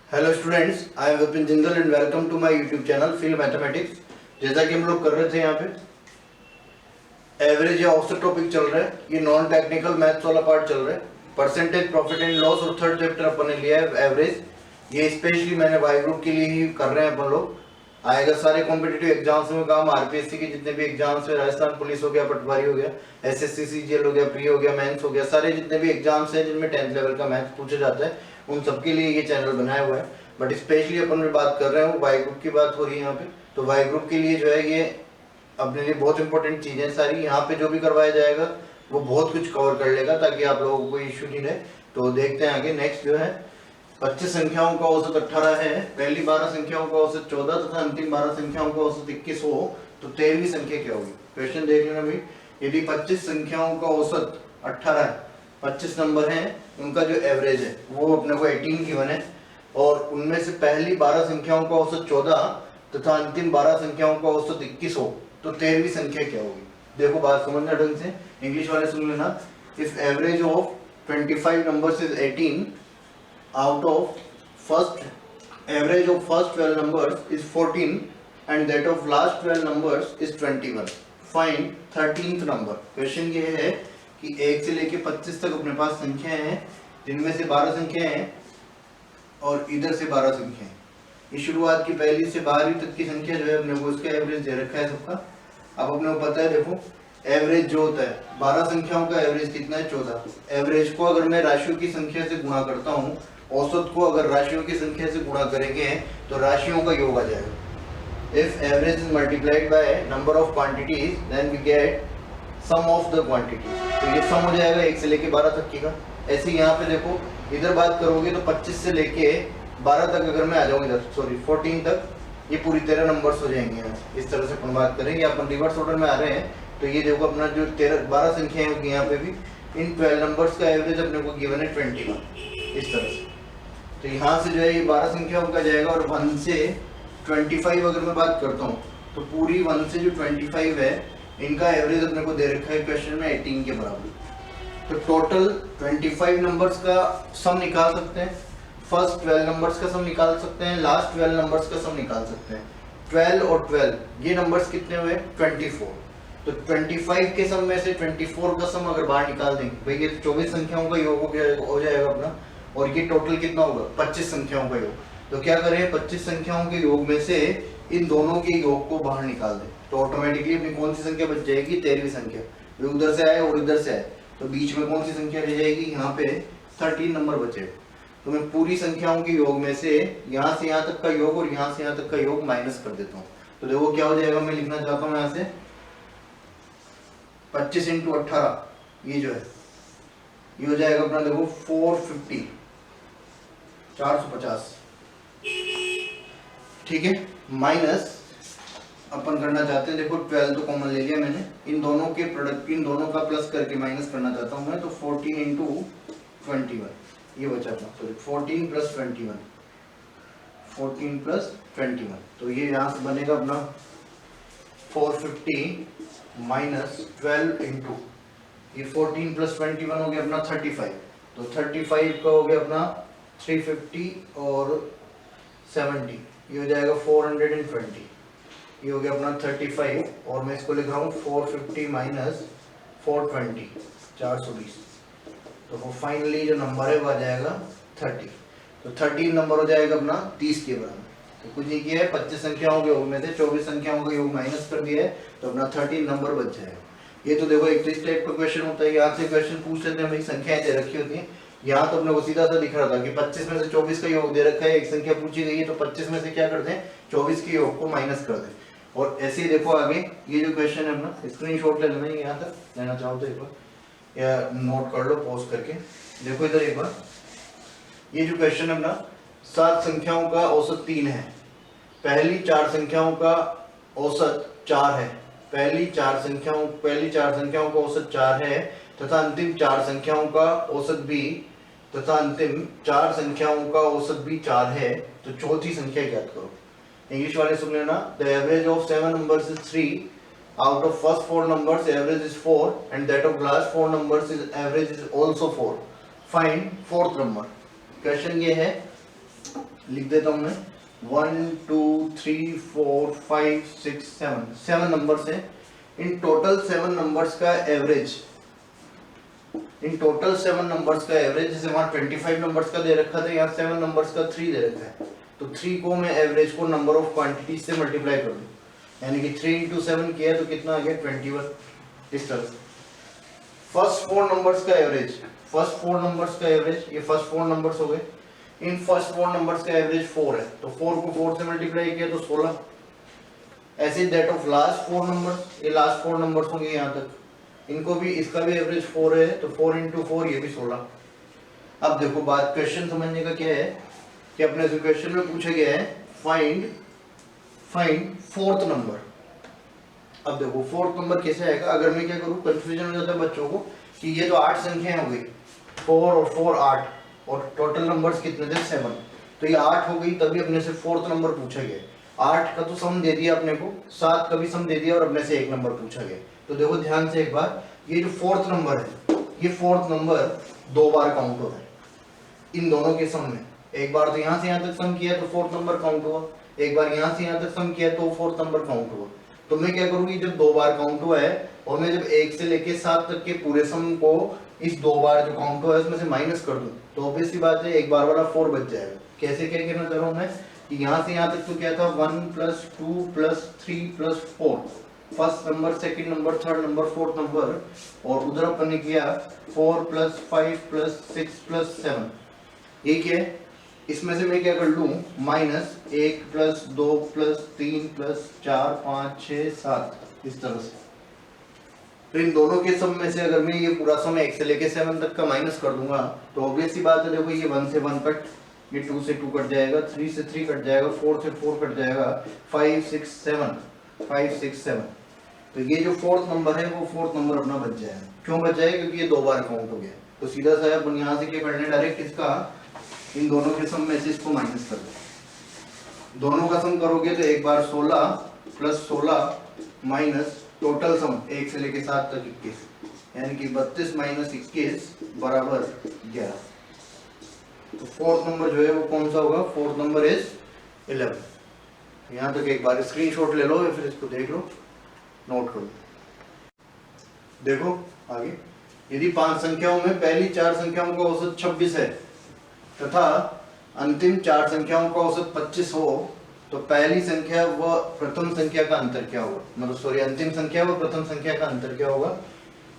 Hello students, I am Vipin Jindal and welcome to my YouTube channel field mathematics. जैसा कि हम लोग कर रहे थे यहाँ पे एवरेज या औसत टॉपिक चल रहा है। ये नॉन टेक्निकल मैथ्स वाला पार्ट चल रहा है। परसेंटेज, प्रॉफिट एंड लॉस और थर्ड चैप्टर अपन ने लिया है एवरेज। ये स्पेशली मैंने वाई ग्रुप के लिए ही कर रहे हैं अपन लोग। आएगा सारे कॉम्पिटिटिव एग्जाम्स में काम, आरपीएससी के जितने भी एग्जाम्स है, राजस्थान पुलिस हो गया, पटवारी हो गया, एसएससी सीजीएल हो गया, प्री हो गया, मेंस हो गया, सारे जितने भी एग्जाम्स हैं जिनमें 10th लेवल का मैथ्स पूछा जाता है, उन सबके लिए ये चैनल बनाया हुआ है। बट स्पेशली अपन में बात कर रहे हैं वो वाई ग्रुप की बात हो रही है यहाँ पे। तो वाई ग्रुप के लिए जो है ये अपने लिए बहुत इंपॉर्टेंट चीजें सारी यहाँ पे जो भी करवाया जाएगा वो बहुत कुछ कवर कर लेगा, ताकि आप लोगों को कोई इश्यू नहीं रहे। तो देखते हैं आगे। नेक्स्ट जो है 25 संख्याओं का औसत 18 है, पहली 12 संख्याओं का औसत 14 तथा अंतिम 12 संख्याओं का औसत 21 हो तो 13वीं संख्या क्या होगी। क्वेश्चन देख लेना भाई। यदि 25 संख्याओं का औसत 18 है, 25 नंबर हैं, उनका जो एवरेज है वो अपने को 18 गिवन है, और उनमें से पहली 12 संख्याओं का औसत 14 तथा अंतिम 12 संख्याओं का औसत 21 हो तो 13वीं संख्या क्या होगी। देखो बात समझना ढंग से, इंग्लिश वाले सुन लेना। If average of 25 numbers is 18, out of first average of first 12 numbers is 14 and that of last 12 numbers is 21. Find 13th number. Question ये है कि 1 से लेके 25 तक अपने पास संख्याएं हैं, जिनमें से 12 संख्याएं हैं और इधर से 12 संख्याएं। ये शुरुआत की पहली से 12वीं तक की संख्या जो है अपने को उसका एवरेज दे रखा है सबका। अब अपने को पता है, देखो एवरेज जो होता है 12 संख्याओं का एवरेज कितना है, 14। एवरेज को अगर मैं राशियों की संख्या से गुणा करता हूँ, औसत को अगर राशियों की संख्या से गुणा करेंगे तो राशियों का योग आ जाएगा। If average is multiplied by number of quantities then we get sum of the quantities. तो ये सम हो जाएगा 1 से लेके 12 तक की का। ऐसे यहाँ पे देखो, इधर बात करोगे तो 25 से लेके 12 तक अगर मैं आ जाऊँ, इधर सॉरी 14 तक, ये पूरी 13 नंबर्स हो जाएंगे। इस तरह से अपन बात करेंगे, अपन रिवर्स ऑर्डर में आ रहे हैं। तो ये देखो अपना जो 12 संख्याएं होगी यहाँ पे भी, इन 12 नंबर्स का एवरेज अपने को गिवन है 21, इस तरह से। तो यहाँ से जो है ये 12 संख्याओं का जाएगा, और 1 से 25 अगर मैं बात करता हूँ तो पूरी 1 से जो 25 है इनका एवरेज अपने को दे रखा है क्वेश्चन में 18 के बराबर। तो टोटल 25 नंबर्स का सम निकाल सकते हैं, फर्स्ट 12 नंबर्स का सम निकाल सकते हैं, लास्ट 12 नंबर्स का सम निकाल सकते हैं। 12 और 12 ये नंबर्स कितने हुए, 24। तो 25 के सम में से 24 का सम अगर बाहर निकाल देंगे भाई, ये 24 संख्याओं का योग हो जाएगा अपना, और ये टोटल कितना होगा, 25 संख्याओं का योग। तो क्या करें, 25 संख्याओं के योग में से इन दोनों के योग को बाहर निकाल दें, तो ऑटोमेटिकली अपनी कौन सी संख्या बच जाएगी, 13वीं संख्या। उधर से आए और इधर से आए तो बीच में कौन सी संख्या रह जाएगी, यहाँ पे 13 नंबर बचेगा। तो मैं पूरी संख्याओं के योग में से यहाँ से यहाँ तक का योग और यहाँ से यहाँ तक का योग माइनस कर देता हूँ। तो देखो क्या हो जाएगा, मैं लिखना चाहता हूँ यहाँ से 25 इंटू 18, ये जो है ये हो जाएगा अपना, देखो 450, 450, ठीक है। माइनस अपन करना चाहते हैं, देखो 12 तो कॉमन ले लिया मैंने, इन दोनों के प्रोडक्ट, इन दोनों का प्लस करके माइनस करना चाहता हूं मैं। तो 14 इंटू 21 ये बचा था, सॉरी 14 प्लस 21, 14 प्लस 21। तो ये यहाँ से बनेगा अपना 450 माइनस 12 इंटू ये 14 प्लस 21 हो गया अपना 35। तो 35 का हो गया अपना 350 और 70, ये हो जाएगा 420। ये हो गया अपना 35, और मैं इसको लिख रहा हूँ 450 माइनस 420, 420। तो वो फाइनली जो नंबर है वो आ जाएगा 30। तो 13 नंबर हो जाएगा अपना 30 के बराबर। तो कुछ नहीं किया है, 25 संख्याओं के योग में से 24 संख्याओं का योग माइनस कर दिया है, तो अपना 13 नंबर बच जाएगा। ये तो देखो एक इस टाइप का क्वेश्चन होता है, यहाँ से क्वेश्चन पूछ लेते हैं भाई, संख्याएं दे रखी होती हैं। यहाँ तो अपने को सीधा सा दिख रहा था कि 25 में से 24 का योग दे रखा है, एक संख्या पूछी गई है, तो 25 में से क्या करते हैं, 24 के योग को माइनस कर दें। और ऐसे ही देखो आगे ये जो क्वेश्चन है अपना, स्क्रीनशॉट ले लेना, यहाँ तक लेना चाहो तो एक बार, या नोट कर लो पॉज करके। देखो इधर एक बार, ये जो क्वेश्चन है अपना, 7 संख्याओं का औसत 3 है, पहली 4 संख्याओं का औसत 4 है, पहली 4 संख्याओं का औसत 4 है, तथा अंतिम 4 संख्याओं का औसत भी 4 है। तो चौथी संख्या ज्ञात करो। इंग्लिश वाले सुन लेना। The average of 7 numbers is 3, out of first 4 numbers average is 4 and that of last 4 numbers is average is also 4। Find fourth number. Question ये है लिख देता हूँ मैं 1 2 3 4 5 6 7 7 नंबर्स हैं। इन टोटल 7 नंबर्स का एवरेज, इन टोटल 7 नंबर्स का average, जैसे वहाँ 25 नंबर्स का दे रखा था, यहाँ 7 नंबर्स का 3 दे रखा है, तो 3 को मैं एवरेज को नंबर ऑफ क्वांटिटीज से मल्टीप्लाई कर दूँ, यानी कि 3 इंटू 7 किया तो कितना आ गया 21। इस तरह से फर्स्ट 4 नंबर्स का एवरेज, फर्स्ट 4 नंबर्स का एवरेज, ये फर्स्ट 4 नंबर्स हो गए, इन फर्स्ट 4 नंबर्स का एवरेज 4 है, तो 4 को 4 से मल्टीप्लाई किया तो 16। ऐसे दैट ऑफ लास्ट 4 नंबर्स, ये लास्ट 4 नंबर्स होंगे यहाँ तक, इनको भी, इसका भी एवरेज 4 है, तो 4 इंटू 4 ये भी 16। अब देखो बात, क्वेश्चन समझने का क्या है कि अपने जो क्वेश्चन में पूछा गया है फाइंड फोर्थ नंबर। अब देखो फोर्थ नंबर कैसे आएगा, अगर मैं क्या करूँ, कंफ्यूजन हो जाता है बच्चों को कि ये तो 8 संख्याएं हो गई, 4 और 4 8, और टोटल नंबर्स कितने थे 7, तो ये 8 हो गई, तभी अपने से फोर्थ नंबर पूछा गया। 8 का तो सम दे दिया अपने को, 7 का भी सम दे दिया, और अपने से एक नंबर पूछा गया। तो देखो ध्यान से एक बार, ये जो फोर्थ नंबर है, ये फोर्थ नंबर 2 बार काउंट हो रहा है इन दोनों के सम में। एक बार तो यहाँ से यहाँ तक सम किया तो फोर्थ नंबर काउंट हुआ, एक बार यहाँ से यहाँ तक सम किया तो फोर्थ नंबर काउंट हुआ। तो मैं क्या करूँगी, जब 2 बार काउंट हुआ है और मैं जब 1 से लेके 7 तक के पूरे सम को इस 2 बार जो काउंट हुआ है उसमें से माइनस कर दूं, तो ऑब्वियस सी बात है एक बार वाला 4 बच जाएगा। कैसे क्या कहना चाह रहा हूँ मैं कि यहाँ से यहाँ तक तो क्या था 1 + 2 + 3 + 4, first number, second number, third number, fourth number, और उधर अपन ने किया 4 + 5 + 6 + 7। ये क्या है, इसमें से मैं क्या कर लूँ, -1 + 2 + 3 + 4 5 6 7, इस तरह से। तो इन दोनों के सम में से अगर मैं ये पूरा सम 1 से लेके 7 तक का माइनस कर दूंगा, तो ऑब्वियस सी बात है, देखो ये 1 से 1 कट, ये 2 से 2 कट जाएगा, 3 से 3 कट जाएगा, 4 से 4 कट जाएगा, 5 6 7, 5 6 7। तो ये जो फोर्थ नंबर है वो फोर्थ नंबर अपना बच जाएगा। क्यों बच जाएगा, क्योंकि ये 2 बार काउंट हो गया। तो सीधा सा अपन यहाँ से क्या करना है, डायरेक्ट इसका, इन दोनों के सम में से इसको माइनस कर दो। दोनों का सम करोगे तो एक बार 16 + 16 माइनस टोटल सम 1 से लेके 7 तक 21, यानी कि 32 - 21 बराबर 11। तो फोर्थ नंबर जो है वो कौन सा होगा, फोर्थ नंबर इज 11। यहाँ तक एक बार स्क्रीनशॉट ले लो या फिर इसको देख लो, नोट करो। देखो आगे, यदि 5 संख्याओं में पहली 4 संख्याओं का औसत 26 है तथा अंतिम 4 संख्याओं का औसत 25 हो, तो पहली संख्या व प्रथम संख्या का अंतर क्या होगा, मतलब सॉरी, अंतिम संख्या व प्रथम संख्या का अंतर क्या होगा।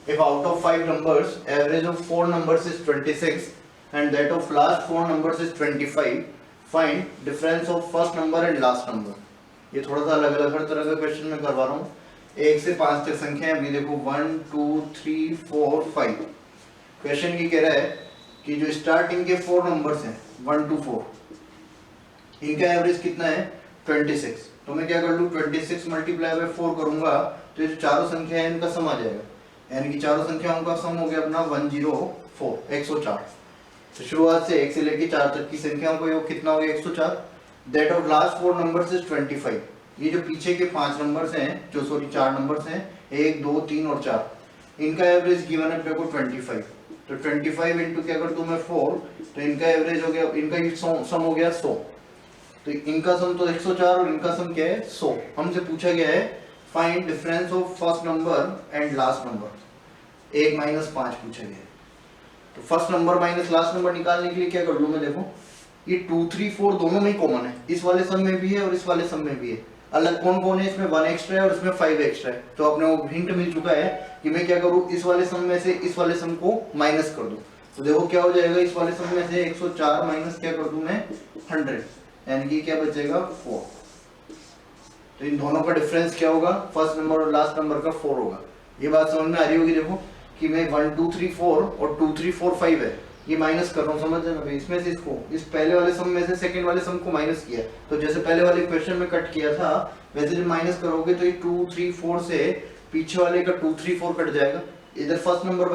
If out of 5 numbers, average of 4 numbers is 26 and that of last 4 numbers is 25, find difference of first number and last number। ये थोड़ा सा अलग अलग हर तरह का क्वेश्चन मैं करवा रहा हूँ। 1 से 5 तक संख्या है, अभी देखो 1 2 3 4 5। क्वेश्चन ये कह रहा है कि जो स्टार्टिंग के 4 नंबर्स हैं 1 to 4, इनका एवरेज कितना है 26। तो मैं क्या कर लूँ, 26 × 4 करूंगा तो ये जो चारों संख्या है इनका सम आ जाएगा, यानी कि चारों संख्याओं का सम हो गया अपना 104, 104। तो शुरुआत से 1 से लेके 4 तक की संख्याओं का योग कितना हो गया 104। That of last 4 numbers is 25। ये जो पीछे के 5 नंबर्स हैं, जो सॉरी 4 नंबर्स हैं, 1 2 3 और 4, इनका एवरेज गिवन है अपने को 25। तो 25 इंटू क्या कर दूं मैं 4, तो इनका एवरेज हो गया, इनका सम हो गया 100। तो इनका सम तो 104 और इनका सम क्या है 100। हमसे पूछा गया है find difference of first number and last number, 1 - 5 पूछा गया है। तो first number minus last number निकालने के लिए क्या कर लूं मैं, देखो ये 2 3 4 दोनों में ही कॉमन है, इस वाले सम में भी है और इस वाले सम में भी है। अलग कौन कौन है, इसमें 1 एक्स्ट्रा है और इसमें 5 एक्स्ट्रा है। तो अपने को हिंट मिल चुका है कि मैं क्या करूं, इस वाले सम में से इस वाले सम को माइनस कर दूं। तो देखो क्या हो जाएगा, इस वाले सम में से 104 माइनस क्या कर दूं मैं 100, यानी कि क्या बचेगा 4। तो इन दोनों का डिफरेंस क्या होगा, फर्स्ट नंबर और लास्ट नंबर का 4 होगा। ये बात समझ में आ रही होगी। देखो कि मैं 1 2 3 4 और 2 3 4 5 है, ये माइनस कर रहा हूँ, समझ जाना भाई। इसमें से इसको, इस पहले वाले सम में से सेकंड वाले सम को माइनस किया, तो जैसे पहले वाले क्वेश्चन में कट किया था वैसे जब माइनस करोगे तो ये 2 3 4 से पीछे वाले का 2 3 4 कट जाएगा, इधर फर्स्ट नंबर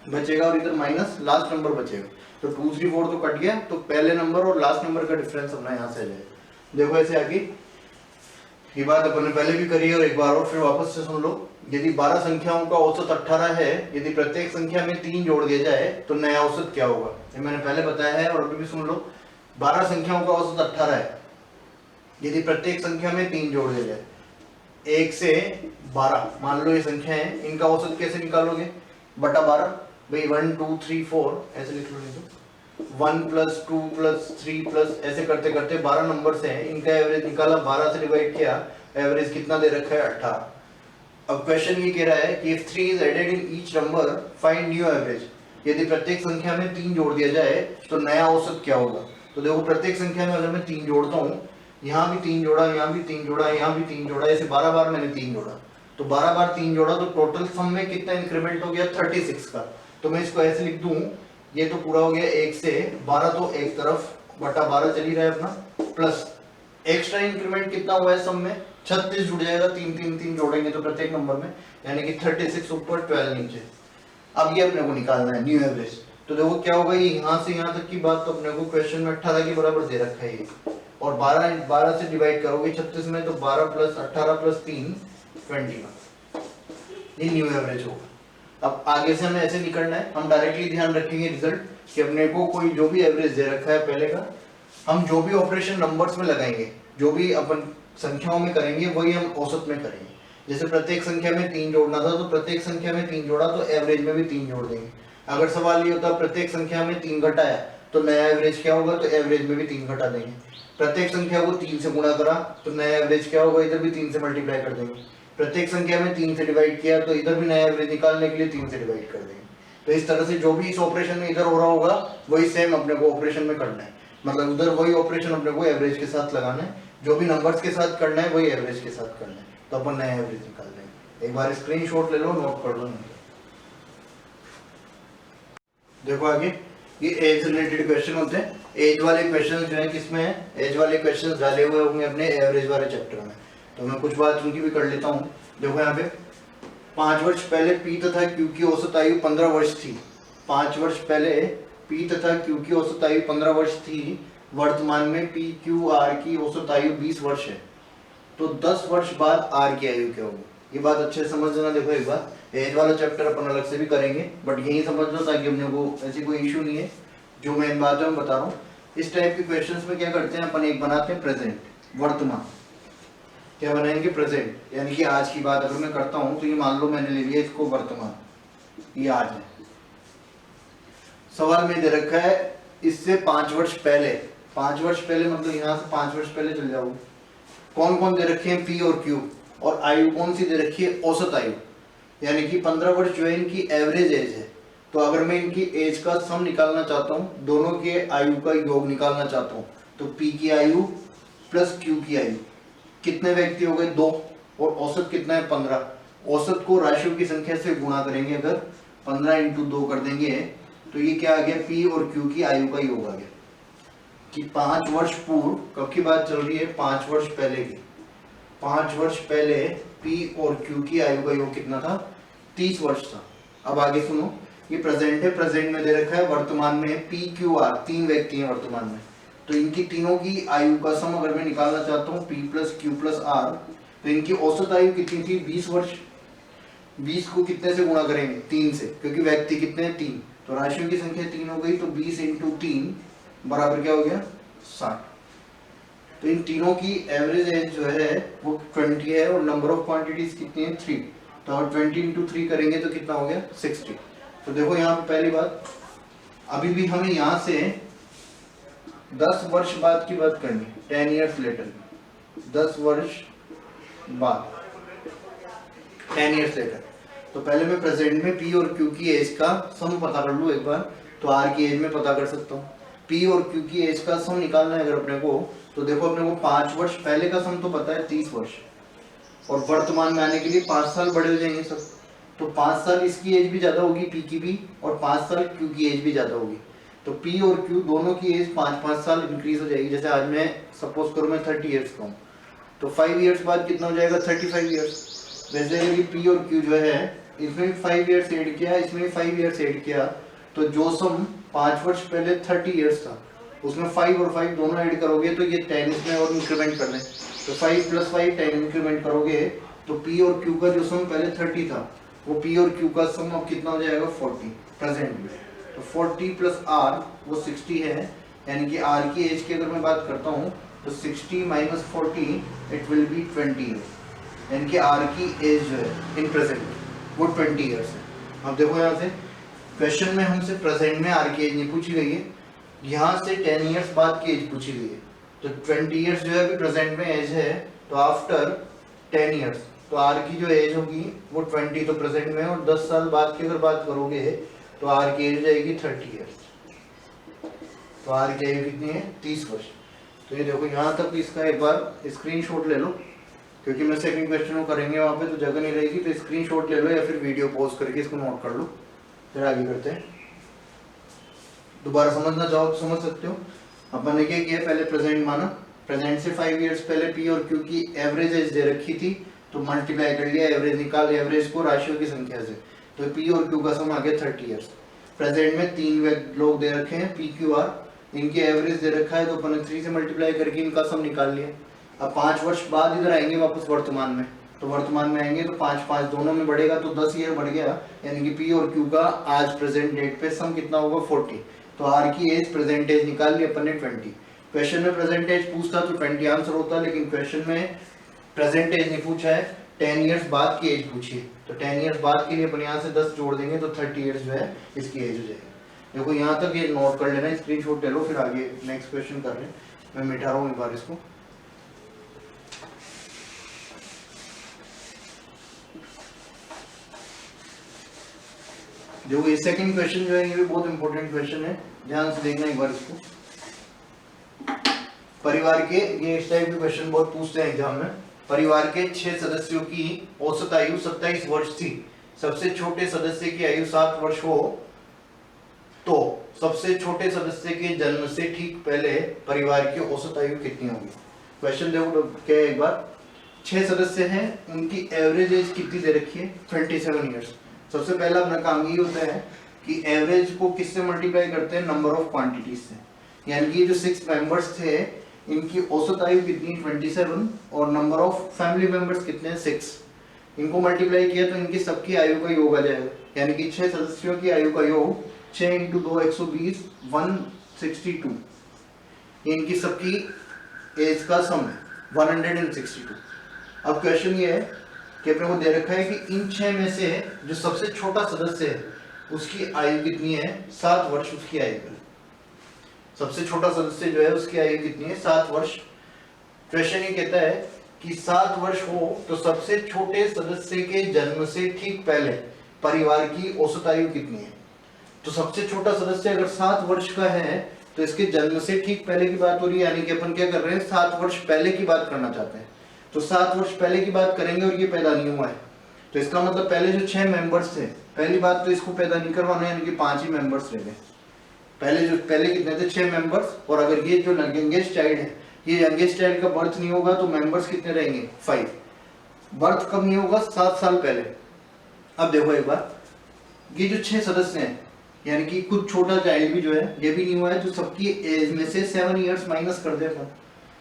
बचेगा और इधर माइनस लास्ट नंबर बचेगा। तो 2 3 4 तो कट गया, तो पहले नंबर और लास्ट नंबर का डिफरेंस अपना यहाँ से आ जाएगा। देखो ऐसे आगे, ये बात अपन ने पहले भी करी है और एक बार और फिर वापस से सुन लो। यदि 12 संख्याओं का औसत 18 है, यदि प्रत्येक संख्या में 3 जोड़ दिया जाए तो नया औसत क्या होगा, ये मैंने पहले बताया है और अभी भी सुन लो। 12 संख्याओं का औसत 18 है। यदि प्रत्येक संख्या में 3 जोड़ दिया जाए, 1 से 12 मान लो ये संख्या है, इनका औसत कैसे निकालोगे? बटा 12 भाई, 1 2 3 4 ऐसे लिख लो, नहीं तो 1 + 2 + 3 ऐसे करते करते 12 नंबर से हैं, इनका एवरेज निकाला, 12 से डिवाइड किया, एवरेज कितना दे रखा है? 18। अब क्वेश्चन ये कह रहा है कि if 3 is added in each number find new average। यदि प्रत्येक संख्या में 3 जोड़ दिया जाए तो नया औसत क्या होगा? तो देखो प्रत्येक संख्या में अगर मैं 3 जोड़ता हूँ, यहाँ भी 3 जोड़ा, यहाँ भी 3 जोड़ा, यहाँ भी 3 जोड़ा, ऐसे 12 बार मैंने 3 जोड़ा, तो 12 बार 3 जोड़ा तो टोटल सम में कितना इंक्रीमेंट हो गया? 36 का। तो मैं इसको ऐसे लिख दूं, ये तो पूरा हो गया 1 से 12, तो एक तरफ बटा 12 चली रहा है अपना, प्लस एक्स्ट्रा इंक्रीमेंट कितना हुआ है सम में? 36 जुड़ जाएगा, 3 3 3 जोड़ेंगे तो प्रत्येक नंबर में, यानी कि 36 ऊपर 12 नीचे। अब ये अपने को निकालना है न्यू एवरेज। तो देखो क्या होगा, ये यहाँ से यहाँ तक की बात तो अपने को क्वेश्चन में 18 के बराबर दे रखा है ये, और 12 से डिवाइड करोगे 36 में, तो 12 + 18 + 3 21, ये न्यू एवरेज होगा। अब आगे से हमें ऐसे नहीं करना है, हम डायरेक्टली ध्यान रखेंगे रिजल्ट कि अपने को कोई जो भी एवरेज दे रखा है पहले का, हम जो भी ऑपरेशन नंबर्स में लगाएंगे, जो भी अपन संख्याओं में करेंगे, वही हम औसत में करेंगे। जैसे प्रत्येक संख्या में 3 जोड़ना था, तो प्रत्येक संख्या में 3 जोड़ा तो एवरेज में भी 3 जोड़ देंगे। अगर सवाल ये होता प्रत्येक संख्या में 3 घटाया तो नया एवरेज क्या होगा? तो एवरेज में भी 3 घटा देंगे। प्रत्येक संख्या को 3 से गुणा करा तो नया एवरेज क्या होगा? इधर भी 3 से मल्टीप्लाई कर देंगे। प्रत्येक संख्या में 3 से डिवाइड किया तो इधर भी नया एवरेज निकालने के लिए 3 से डिवाइड कर देंगे। तो इस तरह से जो भी इस ऑपरेशन में इधर हो रहा होगा, वही सेम अपने को ऑपरेशन में करना है, मतलब उधर वही ऑपरेशन अपने को एवरेज के साथ लगाना है, जो भी नंबर्स के साथ करना है वही एवरेज के साथ करना है, तो अपन नया एवरेज निकाल देंगे। एक बार स्क्रीनशॉट ले लो, नोट कर लो। देखो आगे ये एज रिलेटेड क्वेश्चन होते हैं। एज वाले क्वेश्चन जो है किसमें है? एज वाले क्वेश्चन डाले हुए होंगे अपने एवरेज वाले चैप्टर में, तो मैं कुछ बात उनकी भी कर लेता हूँ। देखो यहाँ पे 5 वर्ष पहले पी तथा क्यू की औसत आयु 15 वर्ष थी। 5 वर्ष पहले पी तथा क्यू की औसत आयु 15 वर्ष थी, वर्तमान में पी क्यू आर की औसत आयु 20 वर्ष है, तो 10 वर्ष बाद आर की आयु क्या होगी? ये बात अच्छे से समझ लेना। देखो एक बार, एज वाला चैप्टर अपन अलग से भी करेंगे, बट यही समझ लो ताकि अपने को ऐसी कोई इशू नहीं है। जो मैं बात है बता रहा हूँ, इस टाइप के क्वेश्चंस में क्या करते हैं अपन, एक बनाते हैं प्रेजेंट, वर्तमान। क्या बनाएंगे? प्रेजेंट, यानी कि आज की बात अगर मैं करता हूँ तो ये मान लो मैंने ले लिया इसको वर्तमान, ये आज है। सवाल में दे रखा है इससे 5 वर्ष पहले, 5 वर्ष पहले मतलब यहाँ से 5 वर्ष पहले चल जाओ, कौन कौन दे रखे हैं? पी और क्यू, और आयु कौन सी दे रखी है? औसत आयु, यानी कि 15 वर्ष जो है इनकी एवरेज एज है। तो अगर मैं इनकी एज का सम निकालना चाहता हूँ, दोनों के आयु का योग निकालना चाहता हूँ, तो पी की आयु प्लस क्यू की आयु, कितने व्यक्ति हो गए? 2, और औसत कितना है? 15। औसत को राशियों की संख्या से गुणा करेंगे, अगर 15 × 2 कर देंगे तो ये क्या आ गया? पी और क्यू की आयु का योग आ गया कि 5 वर्ष पूर्व, कब की बात चल रही है? 5 वर्ष पहले की। 5 वर्ष पहले पी और क्यू की आयु का योग कितना था? 30 वर्ष था। अब आगे सुनो, ये प्रेजेंट है, प्रेजेंट में दे रखा है वर्तमान में पी क्यू आर, 3 व्यक्ति हैं वर्तमान में, तो इनकी तीनों की आयु का सम अगर मैं निकालना चाहता हूँ P plus Q plus R, तो इनकी औसत आयु कितनी थी? 20 वर्ष। 20 को कितने से गुणा करेंगे? 3 से, क्योंकि व्यक्ति कितने हैं? 3, तो राशियों की संख्या 3 हो गई, तो 20 × 3 बराबर क्या हो गया? 60। तो इन तीनों की एवरेज एज जो है वो 20 है, और नंबर ऑफ क्वांटिटीज कितनी है? 3, तो और 20 × 3 करेंगे तो कितना हो गया? 60। तो देखो यहाँ पे पहली बात, अभी भी हमें यहाँ से 10 वर्ष बाद की बात करनी, 10 years later, 10 वर्ष बाद, 10 years later। तो पहले मैं प्रेजेंट में पी और क्यू की एज का सम पता कर लूँ एक बार, तो आर की एज में पता कर सकता हूँ। पी और क्यू की एज का सम निकालना है अगर अपने को, तो देखो अपने को 5 वर्ष पहले का सम तो पता है 30 वर्ष, और वर्तमान में आने के लिए 5 साल बड़े हो जाएंगे सब, तो 5 साल इसकी एज भी ज्यादा होगी पी की भी, और 5 साल क्यू की एज भी ज्यादा होगी, तो पी और क्यू दोनों की एज 5-5 साल इंक्रीज हो जाएगी। जैसे आज मैं सपोज करूँ मैं 30 years का हूँ, तो 5 years बाद कितना हो जाएगा? 35 years। वैसे यदि पी और क्यू जो है इसमें 5 years ऐड किया, इसमें 5 years ऐड किया, तो जो सम 5 वर्ष पहले 30 years था, उसमें 5 और 5 दोनों ऐड करोगे तो ये 10 इसमें और इंक्रीमेंट कर लें, तो 5 + 5 10 इंक्रीमेंट करोगे, तो पी और क्यू का जो सम पहले 30 था, वो पी और क्यू का सम अब कितना हो जाएगा? 40 प्रेजेंट में। तो 40 + r वो 60 है, यानी कि आर की एज की अगर मैं बात करता हूँ तो 60 minus 40 it will be 20 years, यानी कि आर की एज जो है इन प्रेजेंट वो 20 ईयर्स है। अब देखो यहाँ से क्वेश्चन में हमसे प्रेजेंट में आर की एज नहीं पूछी गई है, यहाँ से 10 ईयर्स बाद की एज पूछी गई है। तो 20 ईयर्स जो है अभी प्रेजेंट में एज है, तो आफ्टर 10 ईयर्स तो आर की जो एज होगी वो 20 तो प्रेजेंट में, और 10 साल बाद की अगर बात करोगे तो आर की एज जाएगी 30 ईयर्स। तो आर की एज कितनी है 30 वर्ष। तो ये देखो यहाँ तक इसका एक बार स्क्रीनशॉट ले लो, क्योंकि मैं सेकंड क्वेश्चन को करेंगे वहाँ पे तो जगह नहीं रहेगी, तो स्क्रीनशॉट ले लो या फिर वीडियो पॉज करके इसको नोट कर लो, फिर आगे करते हैं। दोबारा समझना चाहो तो समझ सकते हो। अपन ने क्या किया, पहले प्रेजेंट माना, प्रेजेंट से 5 ईयर्स पहले पी और क्यू की एवरेज एज दे रखी थी, तो मल्टीप्लाई कर लिया, एवरेज निकाल, एवरेज को राशियों की संख्या से, तो पी और क्यू का सम आ गया 30 ईयर्स। प्रेजेंट में 3 लोग दे रखे हैं पी क्यू आर, इनके एवरेज दे रखा है, तो अपन ने 3 से मल्टीप्लाई करके इनका सम निकाल लिया। अब 5 वर्ष बाद इधर आएंगे वापस वर्तमान में, तो वर्तमान में आएंगे तो 5 5 दोनों में बढ़ेगा, तो 10 ईयर बढ़ गया, यानी कि पी और क्यू का आज प्रेजेंट डेट पे सम कितना होगा 40। तो आर की एज प्रेजेंट एज निकाल ली अपन ने 20। क्वेश्चन में प्रेजेंट एज पूछता तो 20 आंसर होता, लेकिन क्वेश्चन में प्रेजेंट एज नहीं पूछा है, 10 ईयर्स बाद की एज पूछी है, तो 10 ईयर्स बाद के लिए अपन यहाँ से 10 जोड़ देंगे तो 30 ईयर्स जो है इसकी एज हो जाएगी। देखो यहाँ तक ये नोट कर लेना, स्क्रीनशॉट ले लो, फिर आगे नेक्स्ट क्वेश्चन कर रहे हैं। मैं मिटा रहा हूँ एक बार इसको। देखो ये सेकंड क्वेश्चन जो है ये भी बहुत इंपॉर्टेंट क्वेश्चन है, ध्यान से देखना एक बार इसको। परिवार के, ये इस टाइप के क्वेश्चन बहुत पूछते हैं एग्जाम में। परिवार के 6 सदस्यों की औसत आयु 27 वर्ष थी, सबसे छोटे सदस्य की आयु 7 वर्ष हो तो सबसे छोटे सदस्य के जन्म से ठीक पहले परिवार की औसत आयु कितनी होगी। क्वेश्चन देखो क्या है एक बार। 6 सदस्य हैं, उनकी एवरेज एज कितनी दे रखी है 27 ईयर्स। सबसे पहला अपना काम ये होता है कि एवरेज को किससे मल्टीप्लाई करते हैं, नंबर ऑफ क्वांटिटीज से, यानी कि जो 6 मेंबर्स थे इनकी औसत आयु कितनी 27 और नंबर ऑफ फैमिली मेंबर्स कितने 6, इनको मल्टीप्लाई किया तो इनकी सबकी आयु का योग आ जाएगा, यानी कि 6 सदस्यों की आयु का योग 6 × 2 120 162, इनकी सबकी एज का सम है 162। अब क्वेश्चन ये है कि अपने को दे रखा है कि इन 6 में से जो सबसे छोटा सदस्य है उसकी आयु कितनी है 7 वर्ष, उसकी आयु है, सबसे छोटा सदस्य जो है उसकी आयु कितनी है 7 वर्ष। क्वेश्चन ये कहता है कि 7 वर्ष हो तो सबसे छोटे सदस्य के जन्म से ठीक पहले परिवार की औसत आयु कितनी है। तो सबसे छोटा सदस्य अगर 7 वर्ष का है तो इसके जन्म से ठीक पहले की बात हो रही है, यानी कि अपन क्या कर रहे हैं 7 वर्ष पहले की बात करना चाहते हैं, तो 7 वर्ष पहले की बात करेंगे और ये पैदा नहीं हुआ है, तो इसका मतलब पहले जो 6 मेंबर्स थे, पहली बात तो इसको पैदा नहीं करवाना, यानी कि 5 ही मेंबर्स रह गए। पहले कितने थे 6 मेंबर्स, और अगर ये जो यंगेस्ट चाइल्ड है, ये यंगेस्ट चाइल्ड का बर्थ नहीं होगा तो मेंबर्स कितने रहेंगे 5। बर्थ कब नहीं होगा 7 साल पहले। अब देखो एक बार, ये जो 6 सदस्य हैं, यानी कि कुछ छोटा चाइल्ड भी जो है ये भी नहीं हुआ है, तो सबकी एज में से 7 ईयर्स माइनस कर देता हूँ,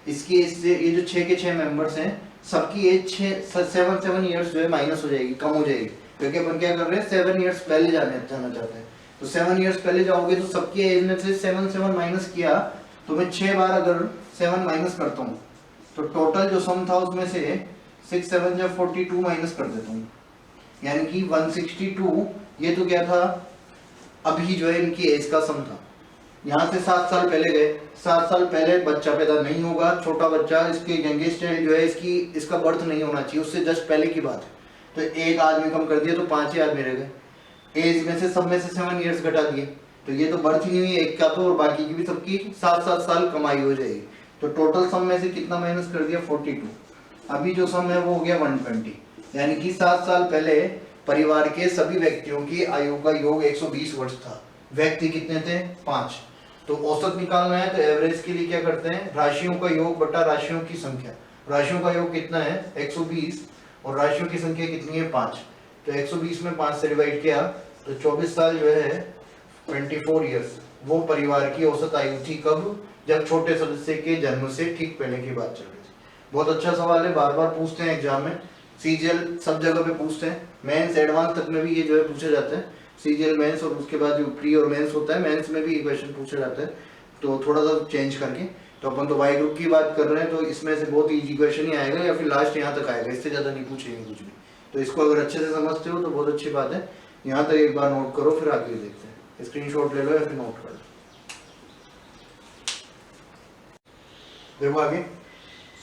इसकी एज से ये जो 6 के 6 मेंबर्स हैं सबकी एज 7 ईयर्स जो है माइनस हो जाएगी, कम हो जाएगी, क्योंकि अपन क्या कर रहे हैं 7 ईयर्स पहले जाना चाहते हैं। तो 7 ईयर्स पहले जाओगे तो सबकी एज में से 7 माइनस किया, तो मैं 6 बार अगर 7 माइनस करता हूँ तो टोटल जो सम था उसमें से 6 7 जब 42 माइनस कर देता हूँ, यानी कि 162। ये तो क्या था अभी जो है इनकी एज का सम था। यहाँ से 7 साल पहले गए, 7 साल पहले बच्चा पैदा नहीं होगा, छोटा बच्चा, इसके यंगेस्ट चाइल्ड जो है इसका बर्थ नहीं होना चाहिए, उससे जस्ट पहले की बात है, तो एक आदमी कम कर दिया तो 5 ही आदमी रह गए। एज में से सब में से 7 ईयर्स घटा दिए, तो ये तो बर्थ ही नहीं हुई एक का, तो और बाकी की भी सबकी 7 साल कमाई हो जाएगी, तो टोटल सम में से कितना माइनस कर दिया 42। अभी जो सम है वो हो गया 120, यानी कि 7 साल पहले परिवार के सभी व्यक्तियों की आयु का योग 120 वर्ष था। व्यक्ति कितने थे 5, तो औसत निकालना है तो एवरेज के लिए क्या करते हैं राशियों का योग बटा राशियों की संख्या। राशियों का योग कितना है 120 और राशियों की संख्या कितनी है 5, तो 120 में 5 से डिवाइड किया तो 24 साल जो है 24 ईयर्स वो परिवार की औसत आयु थी। कब, जब छोटे सदस्य के जन्म से ठीक पहले की बात चल रही थी। बहुत अच्छा सवाल है, बार बार पूछते हैं एग्जाम में, सीजीएल सब जगह पे पूछते हैं, मेंस एडवांस तक में भी ये जो है पूछे जाते हैं, सीजीएल मेंस और उसके बाद जो प्री और मेंस होता है मेंस में भी ये क्वेश्चन पूछा जाता है। तो थोड़ा सा चेंज करके। तो अपन तो वाई ग्रुप की बात कर रहे हैं, तो इसमें से बहुत इजी क्वेश्चन ही आएगा या फिर लास्ट यहाँ तक आएगा, इससे ज़्यादा नहीं पूछेंगे कुछ भी। तो इसको अगर अच्छे से समझते हो तो बहुत अच्छी बात है। यहाँ तक एक बार नोट करो, फिर आगे देखते हैं। स्क्रीनशॉट ले लो या फिर नोट कर लो। देखो आगे,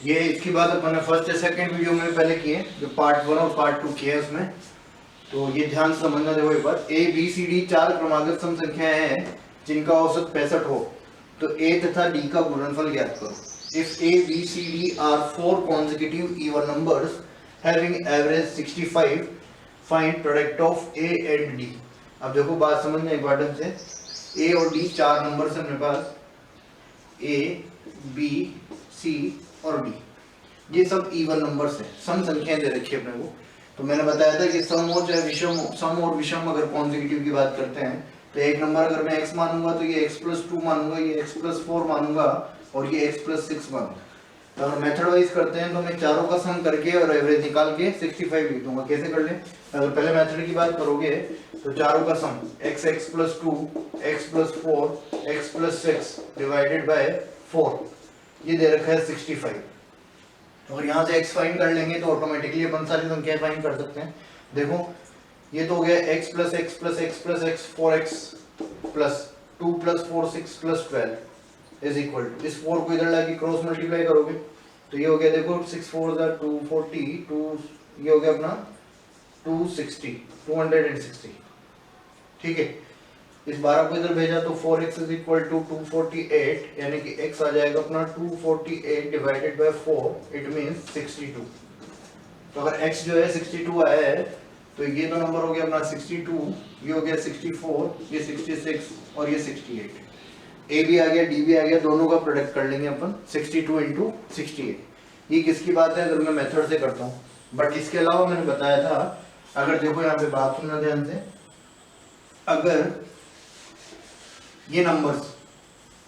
ये इसकी बात अपन ने फर्स्ट या सेकंड वीडियो में पहले किए, जो पार्ट 1 और पार्ट 2 किए उसमें। तो ये ध्यान से समझना। देखो एक बार, ए बी सी डी 4 क्रमागत सम संख्याएं हैं जिनका औसत 65 हो, तो ए तथा डी का गुणनफल ज्ञात करो। If A B C D are 4 consecutive even numbers having average 65, find product of a and d। अब देखो बात समझना एक बार ढंग से। ए और डी 4 नंबर से अपने पास, ए बी सी और डी, ये सब इवन नंबर्स हैं, सम संख्याएं दे रखी है अपने को। तो मैंने बताया था कि सम हो चाहे विषम हो, सम और विषम अगर कॉन्जिक्यूटिव की बात करते हैं, तो एक नंबर अगर मैं x मानूंगा तो ये x+2 मानूंगा, ये x+4 मानूंगा और ये x+6 मानूंगा। तो अगर मेथड वाइज करते हैं तो मैं चारों का सम करके और एवरेज निकाल के 65 लिख दूंगा। कैसे कर ले? अगर पहले मेथड की बात करोगे तो चारों का सम x+2, x+4, x+6 divided by 4, ये दे रखा है 65। और यहाँ से x फाइंड कर लेंगे तो ऑटोमेटिकली अपन सारी संख्याएं फाइंड कर सकते हैं। देखो ये तो हो गया x + x + x + x 4x plus 2 + 4 6 + 12 is equal to, इस 4 को इधर लाके क्रॉस मल्टीप्लाई करोगे तो ये हो गया, देखो 6 4 = 240, 2 ये हो गया अपना 260। ठीक है, इस 12 को इधर भेजा तो 4x = 248, यानी कि x आ जाएगा अपना 248 डिवाइडेड बाय 4, इट मींस 62। तो अगर x जो है 62 आया है तो ये तो नंबर हो गया अपना 62, ये हो गया 64, ये 66 और ये 68। a भी आ गया, d भी आ गया, दोनों का प्रोडक्ट कर लेंगे अपन 62 × 68। ये किसकी बात है? अगर मैं मेथड से करता हूँ। बट इसके अलावा मैंने बताया था, अगर देखो यहाँ पे बात सुनना ध्यान से, अगर ये नंबर्स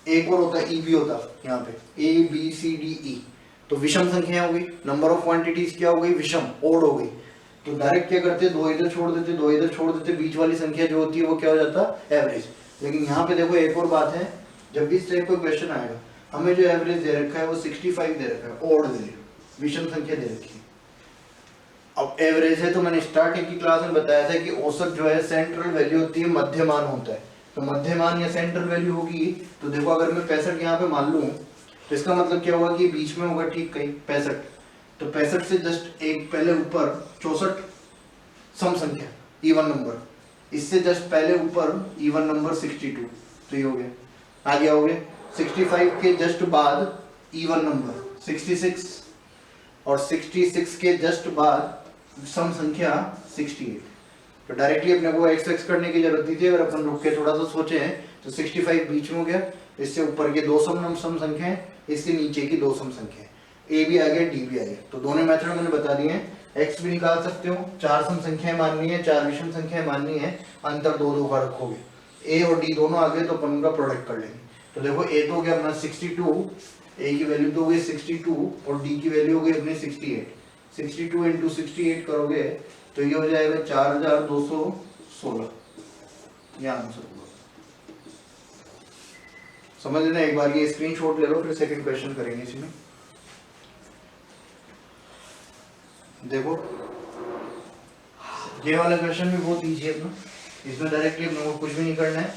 एक और होता, ई भी होता, यहाँ पे ए बी सी डी ई, तो विषम संख्या हो गई, नंबर ऑफ क्वांटिटीज क्या हो गई? विषम, ओड हो गई। तो डायरेक्ट क्या करते, दो इधर छोड़ देते, दो इधर छोड़ देते, बीच वाली संख्या जो होती है वो क्या हो जाता? एवरेज। लेकिन यहाँ पे देखो एक और बात है, जब भी इस टाइप का क्वेश्चन आएगा, हमें जो एवरेज दे रखा है वो 65 दे रखा है, ओड वैल्यू, विषम संख्या दे रखी है। अब एवरेज है तो मैंने स्टार्टिंग की क्लास में बताया था कि औसत जो है सेंट्रल वैल्यू होती है, मध्यमान होता है। तो मध्यमान या सेंट्रल वैल्यू होगी, तो देखो अगर मैं 65 यहाँ पे मान लूं तो इसका मतलब क्या होगा कि बीच में होगा, ठीक, कहीं 65, तो 65 से जस्ट एक पहले ऊपर 64 सम संख्या, इवन नंबर, इससे जस्ट पहले ऊपर इवन नंबर 62, तो ये हो गया। आगे आओगे 65 के जस्ट बाद इवन नंबर 66, और 66 के जस्ट बाद सम संख्या 68। तो डायरेक्टली अपने को x करने की जरूरत नहीं थी, अगर अपन रुक के थोड़ा सा सोचे हैं तो 65 बीच में हो गया, इससे ऊपर के दो सम संख्या है, इससे नीचे की दो सम संख्या है, a भी आ गया, d भी आ गया। तो दोनों मेथड मैंने बता दिए हैं। x भी निकाल सकते हो, 4 सम संख्याएं माननी है, 4 विषम संख्याएं माननी है, अंतर 2 2 का रखोगे, a और d दोनों आ गए तो अपन उनका प्रोडक्ट कर लेंगे। तो देखो a तो हो गया अपना 62, a की वैल्यू तो हो गई 62 और d की वैल्यू हो गई अपनी 68। 62 × 68 करोगे तो ये हो जाएगा 4216, ये आंसर होगा। समझ लेना एक बार, ये स्क्रीनशॉट ले लो, फिर सेकंड क्वेश्चन करेंगे इसमें। देखो ये वाला क्वेश्चन भी बहुत इजी है अपना, इसमें डायरेक्टली अपने कुछ भी नहीं करना है।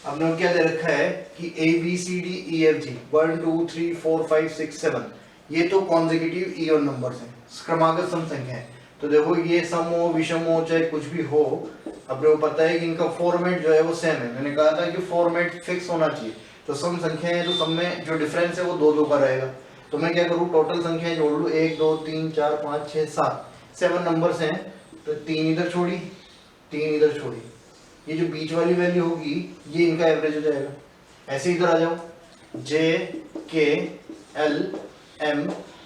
हमने क्या दे रखा है कि A B C D E F G 1 2 3 4 5 6 7, ये तो कॉन्जिक्यूटिव इवन नंबर्स हैं, क्रमागत सम संख्या है। तो देखो ये सम हो, विषम हो, चाहे कुछ भी हो, अपने को पता है कि इनका फॉर्मेट जो है वो सेम है। मैंने कहा था कि फॉर्मेट फिक्स होना चाहिए। तो सम संख्या है तो सम में जो डिफरेंस है वो 2 2 का रहेगा। तो मैं क्या करूँ, टोटल संख्याएं जोड़ लूँ, 1 2 3 4 5 6 7 नंबर्स हैं, तो 3 इधर छोड़ी, 3 इधर छोड़ी, ये जो बीच वाली वैल्यू होगी ये इनका एवरेज हो जाएगा। ऐसे इधर आ जाओ, जे के एल एम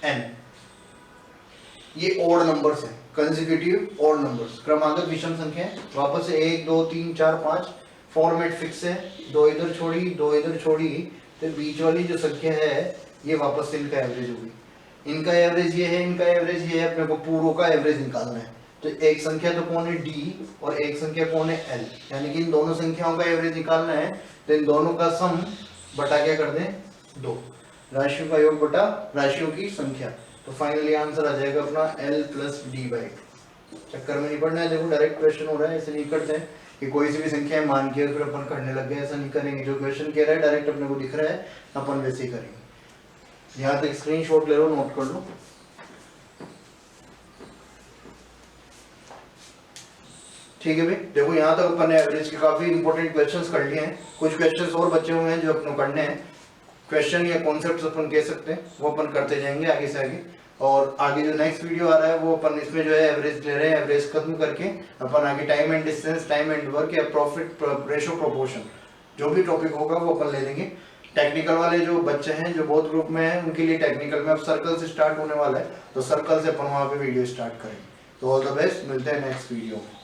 एन, ये ओड नंबर्स हैं, कंसेक्यूटिव ओड नंबर्स, क्रमागत विषम संख्या है। वापस से 1 2 3 4 5, फॉर्मेट फिक्स है, 2 इधर छोड़ी, 2 इधर छोड़ी, तो बीच वाली जो संख्या है ये वापस से इनका एवरेज होगी। इनका एवरेज ये है, इनका एवरेज ये है, अपने को पूरों का एवरेज निकालना है। तो एक संख्या तो कौन है, d, और एक संख्या कौन है, l, यानी कि इन दोनों संख्याओं का एवरेज निकालना है। तो इन दोनों का सम बटा क्या कर दें 2, राशियों का योग बटा राशियों की संख्या। तो फाइनली आंसर आ जाएगा अपना L प्लस D/2। चक्कर में नहीं पड़ना है, देखो डायरेक्ट क्वेश्चन हो रहा है, ऐसे नहीं करते हैं कि कोई सी भी संख्या मान के फिर अपन करने लग गए, ऐसा नहीं करेंगे। जो क्वेश्चन कह रहा है डायरेक्ट अपने को दिख रहा है, अपन वैसे ही करेंगे। यहाँ तक स्क्रीनशॉट ले लो, नोट कर लो। ठीक है भाई, देखो यहाँ तक अपन ने एवरेज के काफी इंपॉर्टेंट क्वेश्चंस कर लिए हैं। कुछ क्वेश्चंस और बचे हुए हैं जो अपन को करने हैं। क्वेश्चन या कॉन्सेप्ट्स अपन कह सकते हैं, वो अपन करते जाएंगे आगे से आगे। और आगे जो नेक्स्ट वीडियो आ रहा है वो अपन इसमें जो है एवरेज ले रहे हैं। एवरेज खत्म करके अपन आगे time and distance, time and work या प्रॉफिट रेशो प्रोपोर्शन, जो भी टॉपिक होगा वो अपन ले लेंगे। टेक्निकल वाले जो बच्चे हैं जो बोथ ग्रुप में हैं, उनके लिए टेक्निकल में अब सर्कल से स्टार्ट होने वाला है, तो सर्कल से अपन वहाँ पे वीडियो स्टार्ट करेंगे। तो ऑल द बेस्ट, मिलते हैं नेक्स्ट वीडियो में।